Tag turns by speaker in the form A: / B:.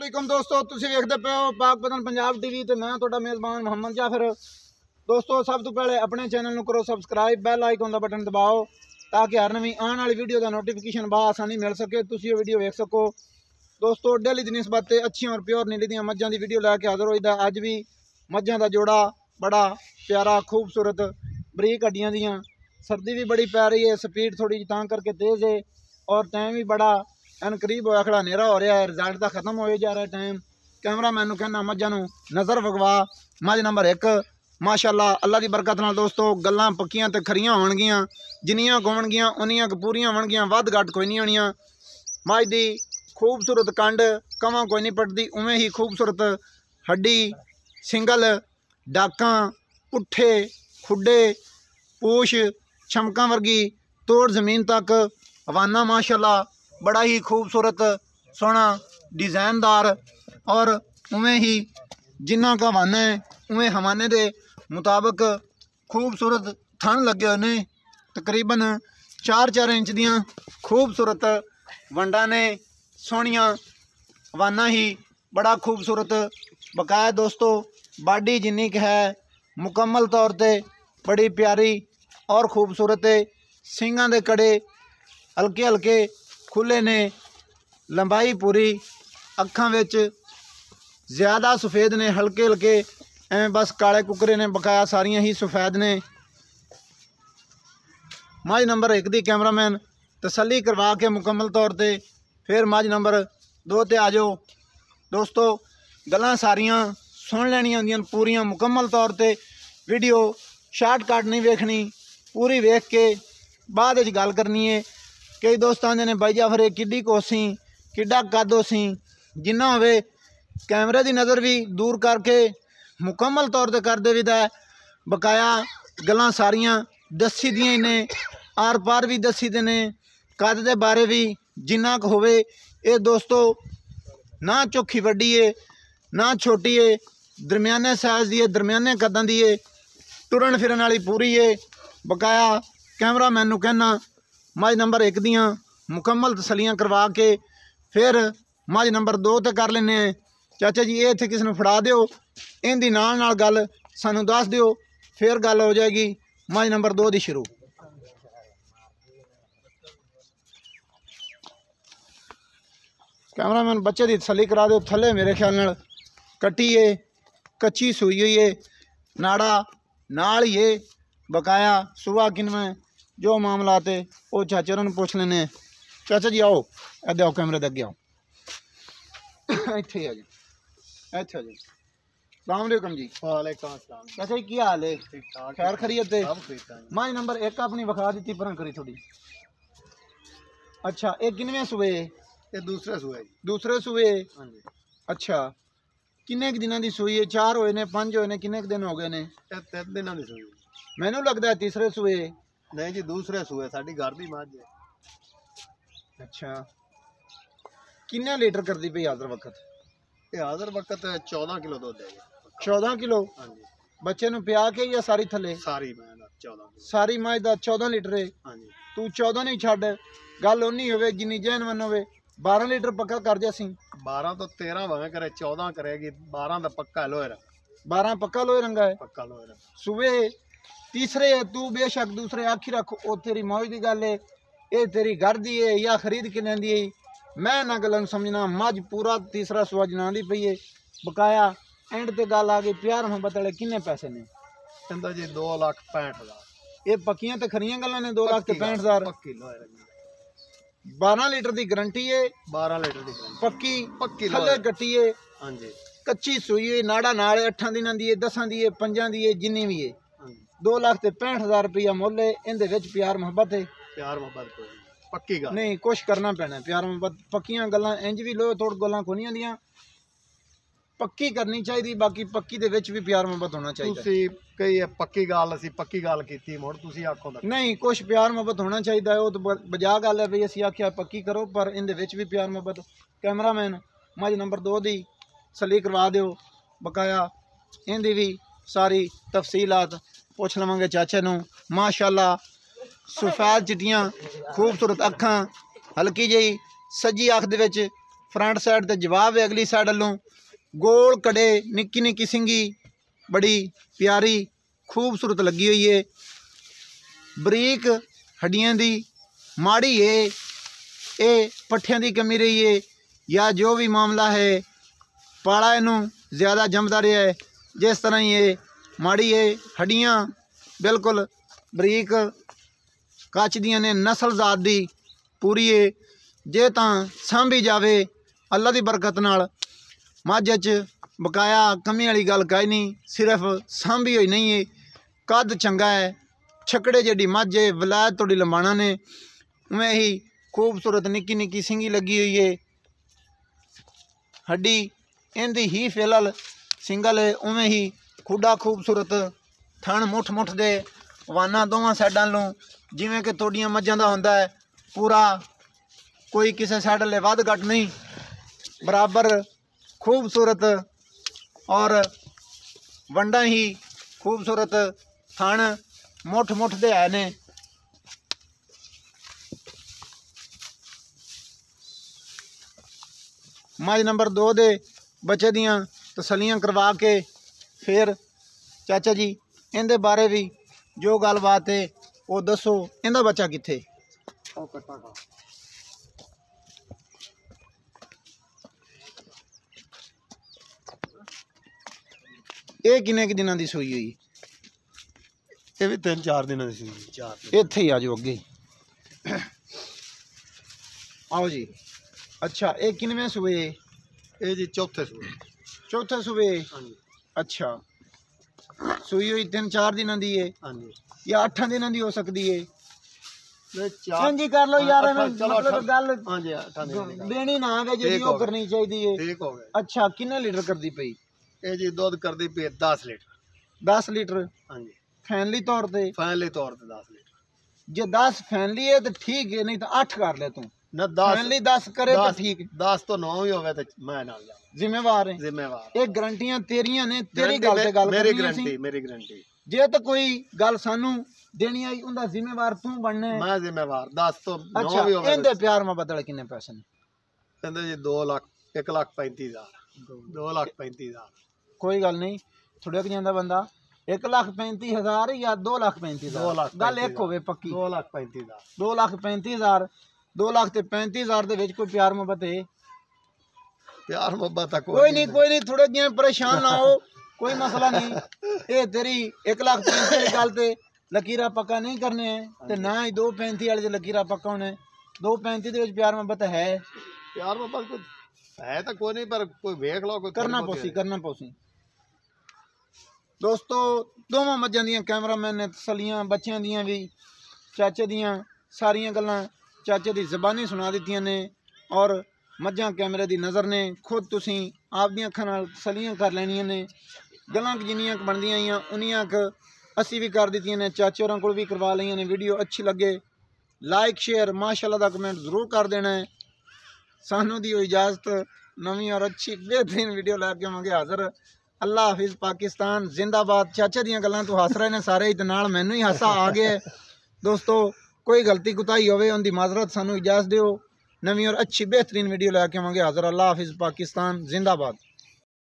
A: वालेकुम दोस्तों, तुसीं वेखदे पे हो पाक पतन पंजाब टीवी ते मैं तुहाडा मेज़बान मुहम्मद जाफर। दोस्तों सब तो पहले अपने चैनल नूं करो सबसक्राइब, बैल आइकन का बटन दबाओ ताकि हर नवीं आने वाली वीडियो का नोटिफिकेशन आसानी मिल सके, तुसीं ये वीडियो वेख सको। दोस्तों डेली की निस्बत अच्छी और प्योर नीली दी मझां की वीडियो लैके हाज़र होईदा। अज भी मझां का जोड़ा बड़ा प्यारा खूबसूरत बरीक हड्डियां दियां। सर्दी भी बड़ी पै रही है, स्पीड थोड़ी तां करके तेज़ है और टाइम भी बड़ा एन करीब होया खड़ा, हनेरा हो रहा है, रिजल्ट तो खत्म हो जा रहा है टाइम। कैमरा मैनू कहना मझां नूं नज़र वगवा। मझ नंबर 1 माशाअल्लाह अल्लाह की बरकत नाल दोस्तों गल्लां पक्कियां ते खरियां होणगियां, जिन्नियां होणगियां उन्नियां पूरियां होणगियां, वध घट कोई नहीं होणियां। मझ दी खूबसूरत कंड कवां कोई नहीं पटदी, उवें ही खूबसूरत हड्डी, सिंगल, डाकां, पुट्ठे खुडे, पूछ छमकां वर्गी तोड़ जमीन तक, हवाना माशाअल्लाह बड़ा ही खूबसूरत सोहना डिज़ाइनदार और उवें ही जिन्ना का हवाना है उवें हवाने के मुताबिक खूबसूरत थन लगे हुए ने। तकरीबन 4-4 इंच दियाँ खूबसूरत वंडा ने, सोहनिया हवाना ही बड़ा खूबसूरत बकाया दोस्तों। बाडी जिन्नी क है मुकम्मल तौर पर बड़ी प्यारी और खूबसूरत है। सिंगां दे कड़े हल्के हल्के खुले ने, लंबाई पूरी, अखां विच ज़्यादा सफ़ेद ने, हल्के हल्के एवं बस काले कुकरे ने, बकाया सारियां ही सफ़ेद ने। मझ नंबर 1 दी कैमरामैन तसल्ली करवा के मुकम्मल तौर पर फिर मझ नंबर 2 ते आ जाओ दोस्तों। गल्लां सारियां सुन लैनियां होंदियां पूरियां मुकम्मल तौर पर, वीडियो शार्टकट नहीं वेखनी, पूरी वेख के बाद विच गल करनी है। कई दोस्त आते ने बाई जाफर किड्डी कोसी किड्डा कद सी, जिन्ना होवे कैमरे की नज़र भी दूर करके मुकम्मल तौर पर कर देवीदा है। बकाया गल्लां सारियां दसी दियां ही ने, आर पार भी दसी दे ने, कद के बारे भी जिन्ना क होवे। ये दोस्तों ना चोखी वड्डी है ना छोटी है, दरम्याने साइज़ दी है, दरम्याने कदां दी है, टुरन फिरन वाली पूरी है। बकाया कैमरा मैनू कहना मझ नंबर 1 दियाँ मुकम्मल तसलियाँ करवा के फिर मझ नंबर 2 ते कर लेने। चाचा जी ये इत्थे किसी नूं फड़ा दिओ, इहदी नाल गल सानू दस दिओ, फिर गल हो जाएगी मझ नंबर 2 दी शुरू। कैमरामैन बच्चे की तसली करा दो। थले मेरे ख्याल नाल कट्टी है, कच्ची सूई हुई है, नाड़ा नाल ही है। बकाया सुबह किनवें जो मामला है वो चाचे उन्होंने पूछ लेने। चाचा जी आओ इधर आओ, कैमरे दे अगे आओ, इत्थे आ जाओ, इत्थे आ जाओ। सलाम अलैकुम जी।
B: वालेकुम अस्सलाम।
A: चाचा जी की हाल है?
B: ठीक ठाक,
A: खैर खरीयत है?
B: सब ठीक है।
A: मझ नंबर 1 अपनी विखा दी पर करी थोड़ी। अच्छा ये किनवें सूए?
B: ये दूसरे सूए जी।
A: दूसरे सूए?
B: हाँ जी।
A: अच्छा किन्ने क दिनां दी सूई है? 4 होए ने, 5 होए ने, किन्ने क दिन हो गए ने?
B: ये 3 दिनों दी सूई।
A: मैनू लगता है तीसरे सूए।
B: नहीं जी दूसरे सूए, साडी घर दी मझ है।
A: अच्छा किन्ने लीटर करती पई हाज़र वक्त?
B: ये हाज़र वक्त 14 किलो दूध है जी।
A: 14 किलो
B: हाँ जी।
A: बच्चे नूं पिया के या सारी थले?
B: सारी मैं 14 किलो।
A: सारी मझ दा 14 लीटर है।
B: हाँ जी।
A: तू 14 नहीं छड्ड, गल उन्नी होवे जिन्नी जहनमन होवे। 12 लीटर पक्का कर जासी।
B: 12 तो 13 भावें करे, 14 करेगी, 12 दा पक्का लोहेरा।
A: 12 पक्का लोहे रंगा है।
B: पक्का लोहेरा।
A: सुबह तीसरे है, तू बेशक दूसरे आखी रख, ओ तेरी मौज की गल है। ये तेरी घर दी है या खरीद के लेंदी है, मैं ना गल समझना। मझ पूरा तीसरा सुआ जनानी पई है। बकाया एंड ते गल आ गई प्यार मोहब्बत वाले किन्ने पैसे ने?
B: कहंदा जी 2,65,000।
A: ये पक्कियां ते खरियां गल्लां ने। 2,65,000
B: पक्की लोहेरा।
A: 12 लीटर की गारंटी है,
B: 12 लीटर दी
A: पक्की
B: पक्की
A: थले
B: लोहेरा।
A: कट्टी है,
B: हाँ जी।
A: कच्ची सूई है, नाड़ा नाल 8 दिनां दी है, 10 दी है, 5 दी है, जिन्नी भी है।
B: हाँ जी।
A: 2,65,000 रुपया मुल है। इहदे विच प्यार मोहब्बत है?
B: प्यार मोहब्बत कोई नहीं, पक्की गल
A: नहीं, कुछ करना पैना। प्यार मोहब्बत पक्कियां गल्लां इंज भी लोहे तोड़ गल्लां कोई नहीं आंदियां, पक्की करनी चाहिए। बाकी पक्की दे विच भी प्यार मोहब्बत होना चाहिए।
B: तुसी कही पक्की गल, असी पक्की गल कीती, मुड़ तुसी आखो ना
A: नहीं, कुछ प्यार मोहब्बत होना चाहिए। वो तो बजा गल है भी असी आख्या पक्की करो, पर इहदे विच भी प्यार मोहब्बत। कैमरामैन मझ नंबर 2 दी सली करवा दिओ। बकाया इहदी भी सारी तफसीलात पुछ लवांगे चाचे नूं। माशाअल्लाह सफेद चिट्टियां खूबसूरत अखां, हल्की जी सज्जी अख दे विच फ्रंट साइड ते जवाब है अगली साइड वालों गोल कड़े निक्की निक्की सिंगी बड़ी प्यारी खूबसूरत लगी हुई है बरीक हड्डियां दी माड़ी है ये पट्ठियां दी कमी रही है या जो भी मामला है पाड़ा इनू ज़्यादा जमदा रहा है जिस तरह ये माड़ी है हड्डियां बिल्कुल बरीक कच दियां ने नस्ल जात दी पूरी है जे तां सांभी जावे अल्लाह दी बरकत नाल मझ च बकाया कमी वाली गल काई नहीं सिर्फ सांभी हुई नहीं है कद चंगा है छकड़े जेडी मझ है वलायत थोड़ी लंबाणा ने उवें ही खूबसूरत निक्की निक्की सिंगी लगी हुई है हड्डी इनदी ही फिलहाल सिंगल है उवें ही खुडा खूबसूरत थण मुठ मुठ दे वाना दोवां साइडां लूं जिवें कि तोड़ियां मझां दा हुंदा है पूरा कोई किसी साइड ले वध घट नहीं बराबर खूबसूरत और वंडा ही खूबसूरत थण मुठ मुठ दे है ने मझ नंबर 2 दे बच्चे दियां तसलियां करवा के फिर चाचा जी इनके बारे भी जो गलबात है वो दसो इनका बच्चा कित्थे ये किन्ने दिनों की सूई हुई
B: ये भी 3-4 दिन सी 4
A: इत्थे ही आ जाओ अगे आओ जी अच्छा ये किनवें सूए
B: ये जी चौथे सूए
A: चौथे सूए
B: हाँ जी
A: अच्छा सूई हुई 3-4 दिनों की है
B: हाँ जी
A: या 8 दिनों की हो सकती है
B: नहीं 4
A: जी कर लो यार
B: चलो
A: मतलब गल
B: हाँ जी 8 दिन
A: देनी ना है जी वो करनी चाहिए
B: ठीक हो गए
A: अच्छा किन्ने लीटर करती पई
B: ये जी दूध कर दी पे 10 लीटर
A: 10 लीटर
B: हाँ जी
A: फैनली तौर पे
B: फाइनली तौर पे 10 लीटर
A: जे 10 फैनली है तो ठीक है नहीं तो 8 कर ले तू
B: ना 10
A: फैनली 10 करे तो ठीक
B: 10 तो 9 ही होवे तो मैं नाल जा
A: जिम्मेवार है
B: जिम्मेवार
A: ये गारंटियां तेरियां ने तेरी गल ते गल
B: मेरी
A: करनी सी।
B: मेरी गारंटी
A: जे तो कोई गल सानू देनी आई उनदा जिम्मेवार तू बनना है
B: मैं जिम्मेवार 10 तो 9
A: अच्छा
B: भी होवे
A: इनदे प्यार मोहब्बत वाले किन्ने पैसे ने
B: कहंदे जी 2 लाख 1,35,000 2,35,000
A: कोई गल नहीं थोड़े क जांदा बंदा 1,35,000 या 2,35,000 गल एक होवे पक्की
B: 2,35,000
A: 2,35,000 2,35,000 दे विच कोई प्यार मोहब्बत है
B: प्यार मोहब्बत है
A: कोई नहीं थोड़े जियां परेशान ना हो कोई मसला नहीं ये तेरी 1,35,000 की गल ते लकीरा पक्का नहीं करने हैं ते ना ही 2,35 वाले लकीरा पक्का होने 2,35 दे विच प्यार मोहब्बत है
B: प्यार मोहब्बत कोई है तो कोई नहीं पर कोई वेख लो कोई
A: करना पौसी दोस्तों दोवां मज्जां दियां कैमरामैन ने तसलियां बच्चों दियां भी चाचे दियां सारियां गल्लां चाचे दी ज़बानी सुना दित्तियां ने और मज्जां कैमरे दी नज़र ने खुद तुसीं आप दियां अखां नाल तसलियां कर लैनियां ने गल्लां जिन्नियां बनदियां आईयां उन्नियां असी भी कर दित्तियां ने चाचे होरां कोल भी करवा लईयां ने वीडियो अच्छी लगे लाइक शेयर माशाअल्लाह दा कमेंट जरूर कर देना है सानू दी इजाज़त नवीं और अच्छी बेहतरीन वीडियो लैके आवांगे हाज़र अल्लाह हाफिज़ पाकिस्तान जिंदाबाद चाचा दियां गल्लां तू हस रहे ने सारे ते नाल मैनू ही हासा आ गया दोस्तों कोई गलती कुताही होवे उनकी माजरत सानू इजाज़त दिओ नवीं और अच्छी बेहतरीन वीडियो लैके आवांगे हाज़र अल्लाह हाफिज़ पाकिस्तान जिंदाबाद।